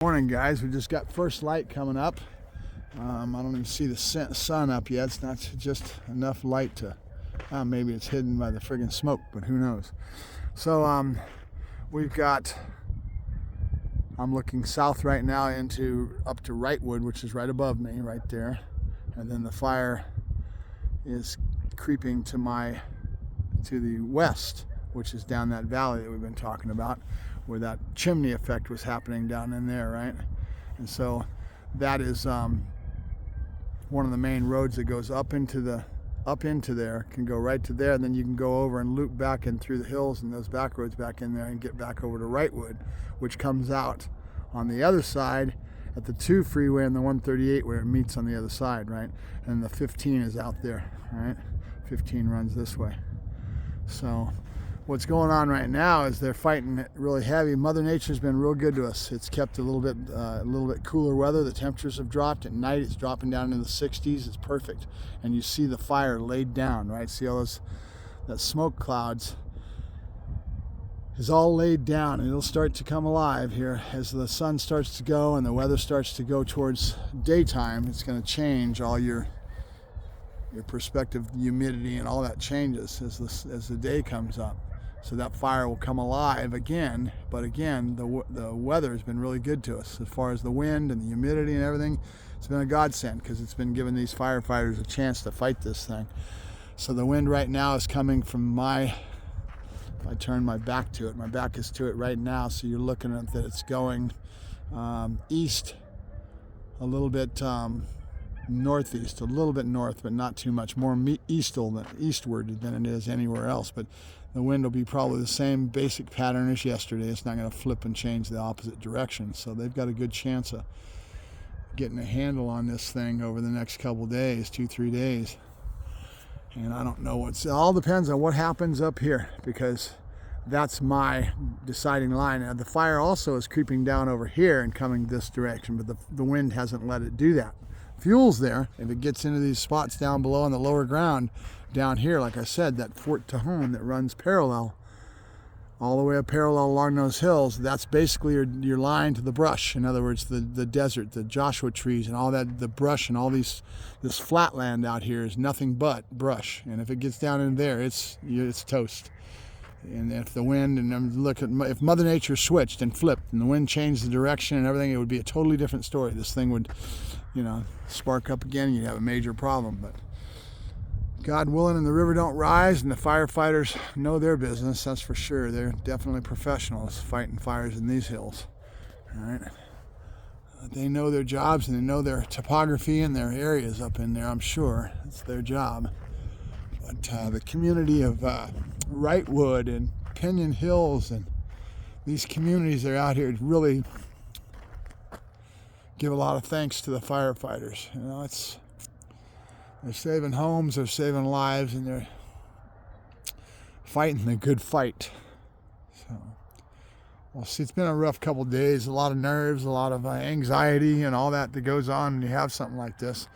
Morning, guys. We just got first light coming up. I don't even see the sun up yet. It's not just enough light to maybe it's hidden by the friggin' smoke, but who knows. So we've got, I'm looking south right now up to Wrightwood, which is right above me right there, and then the fire is creeping to the west, which is down that valley that we've been talking about, where that chimney effect was happening down in there, right? And so that is one of the main roads that goes up into there, can go right to there, and then you can go over and loop back in through the hills and those back roads back in there and get back over to Wrightwood, which comes out on the other side at the 2 freeway and the 138 where it meets on the other side, right? And the 15 is out there, right? 15 runs this way. So what's going on right now is they're fighting it really heavy. Mother Nature's been real good to us. It's kept a little bit cooler weather. The temperatures have dropped. At night, it's dropping down into the 60s. It's perfect. And you see the fire laid down, right? See all that smoke clouds is all laid down, and it'll start to come alive here as the sun starts to go and the weather starts to go towards daytime. It's going to change all your perspective, humidity, and all that changes as the day comes up. So that fire will come alive again, but again, the weather has been really good to us as far as the wind and the humidity and everything. It's been a godsend because it's been giving these firefighters a chance to fight this thing. So the wind right now is coming from if I turn my back to it, my back is to it right now, so you're looking at that it's going east a little bit, northeast, a little bit north, but not too much, more eastward than it is anywhere else. But the wind will be probably the same basic pattern as yesterday. It's not going to flip and change the opposite direction. So they've got a good chance of getting a handle on this thing over the next couple days, 2-3 days. And I don't know it all depends on what happens up here, because that's my deciding line. Now, the fire also is creeping down over here and coming this direction, but the wind hasn't let it do that. Fuel's there. If it gets into these spots down below on the lower ground down here, like I said, that Fort Tejon that runs parallel all the way up parallel along those hills, that's basically your line to the brush. In other words, the desert, the Joshua trees and all that, the brush and all this flatland out here is nothing but brush. And if it gets down in there, it's toast. And if the wind, and if Mother Nature switched and flipped and the wind changed the direction and everything, it would be a totally different story. This thing would, spark up again, you'd have a major problem. But God willing, and the river don't rise, and the firefighters know their business, that's for sure. They're definitely professionals fighting fires in these hills. All right. They know their jobs, and they know their topography and their areas up in there, I'm sure. It's their job. But the community of Wrightwood and Pinion Hills and these communities that are out here really give a lot of thanks to the firefighters. They're saving homes, they're saving lives, and they're fighting the good fight. So we'll see. It's been a rough couple of days, a lot of nerves, a lot of anxiety and all that goes on when you have something like this.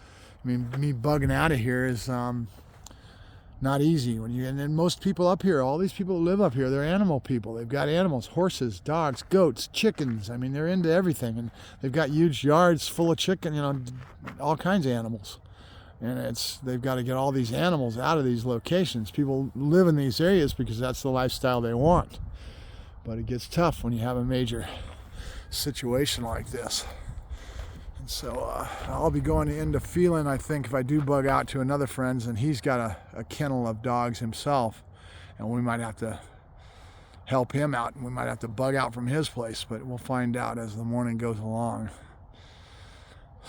I mean, me bugging out of here is not easy. And then most people up here, all these people who live up here, they're animal people. They've got animals, horses, dogs, goats, chickens. I mean, they're into everything, and they've got huge yards full of chicken, all kinds of animals. And they've got to get all these animals out of these locations. People live in these areas because that's the lifestyle they want. But it gets tough when you have a major situation like this. And so I'll be going into Phelan, I think, if I do bug out to another friend's, and he's got a kennel of dogs himself, and we might have to help him out, and we might have to bug out from his place, but we'll find out as the morning goes along.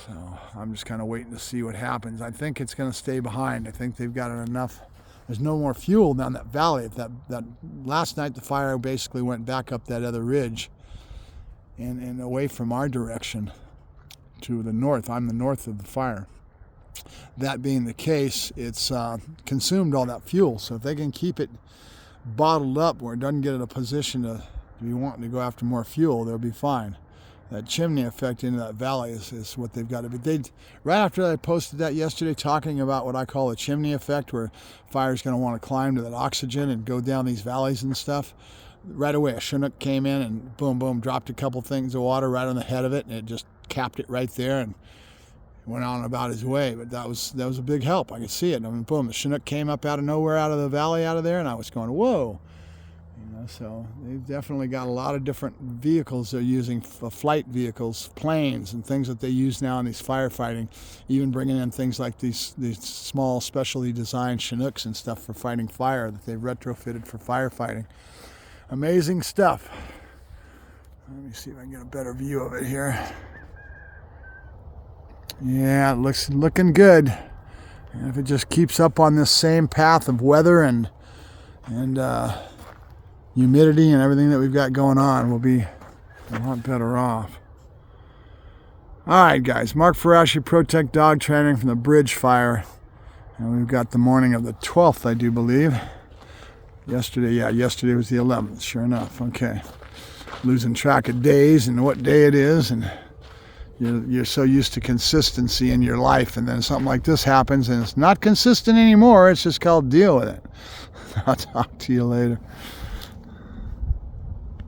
So I'm just kind of waiting to see what happens. I think it's going to stay behind. I think they've got enough. There's no more fuel down that valley. That last night the fire basically went back up that other ridge and away from our direction to the north. I'm the north of the fire. That being the case, it's consumed all that fuel. So if they can keep it bottled up where it doesn't get in a position to be wanting to go after more fuel, they'll be fine. That chimney effect into that valley is what they've got to be. Right after I posted that yesterday, talking about what I call a chimney effect, where fire's going to want to climb to that oxygen and go down these valleys and stuff, right away a Chinook came in and boom, boom, dropped a couple things of water right on the head of it, and it just capped it right there and went on about his way. But that was a big help. I could see it. I mean, boom, the Chinook came up out of nowhere, out of the valley, out of there, and I was going, whoa. You know, so they've definitely got a lot of different vehicles they're using, flight vehicles, planes, and things that they use now in these firefighting. Even bringing in things like these small, specially designed Chinooks and stuff for fighting fire that they've retrofitted for firefighting. Amazing stuff. Let me see if I can get a better view of it here. Yeah, it looking good. And if it just keeps up on this same path of weather and humidity and everything that we've got going on, we'll be a lot better off. All right, guys. Mark Farashi, ProTech Dog Training from the Bridge Fire. And we've got the morning of the 12th, I do believe. Yesterday was the 11th, sure enough. Okay. Losing track of days and what day it is, and you're so used to consistency in your life, and then something like this happens and it's not consistent anymore. It's just called deal with it. I'll talk to you later.